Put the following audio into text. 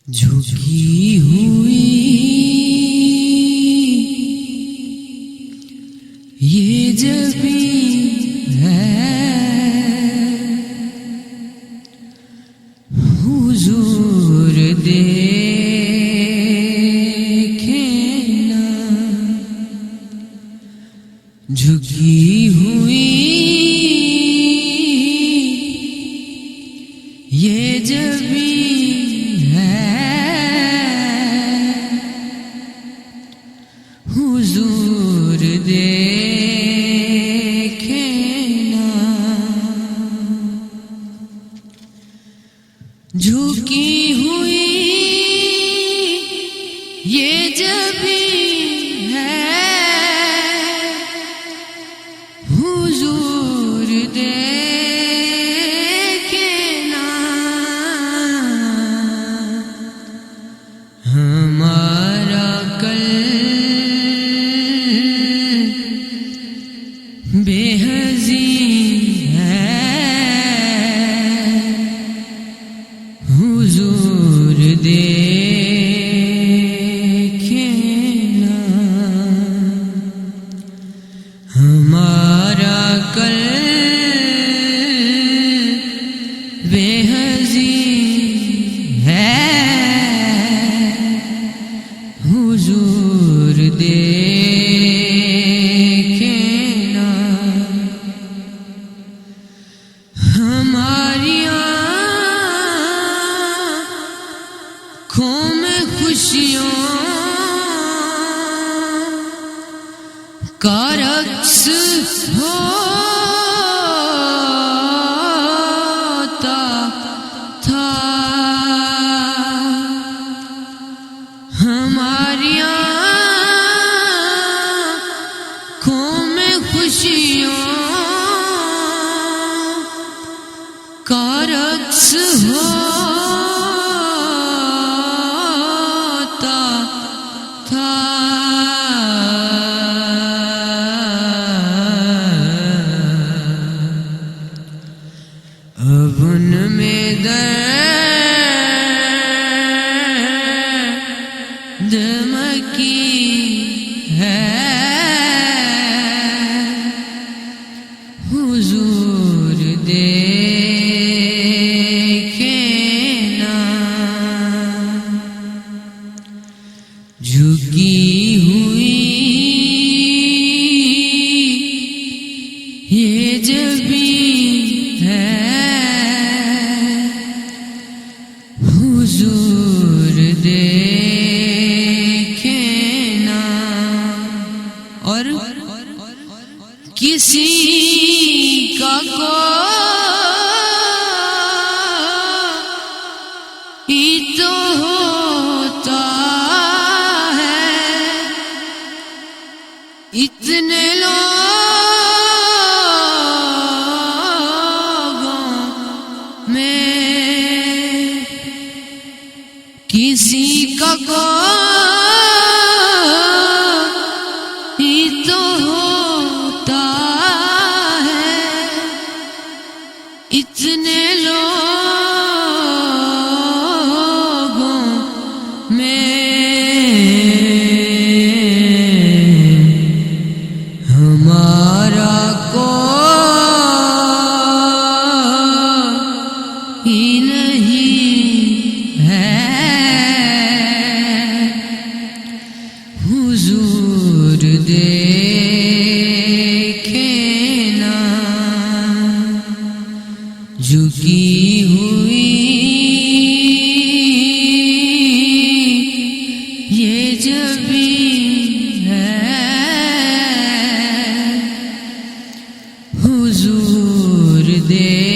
جھکی ہوئی یہ زمین ہے، حضور دیکھنا جھکی ہوئی یہ زمین ہے، حضور دیکھنا جھکی ہوئی یہ زمین ہے، حضور دیکھنا ہمارا قلب بے حزین ہے، حضور دیکھنا ہمارا قلب بے حزین ہے، حضور دیکھنا ہماری آنکھوں میں خوشیوں کا رقص ہوتا تھا، ہماری آنکھوں میں خوشیوں کا رقص ہوتا تھا، اب ان میں درد مکی ہے، حضور دیکھنا جھکی ہوئی یہ زمین ہے، حضور دیکھنا اور کسی کا کوئی تو ہوتا ہے، اتنے لوگوں میں کسی کا کوئی تو ہوتا ہے، اتنے لوگوں میں ہمارا کوئی نہیں ہے، حضور دیکھنا جھکی ہوئی یہ زمین ہے، حضور دیکھنا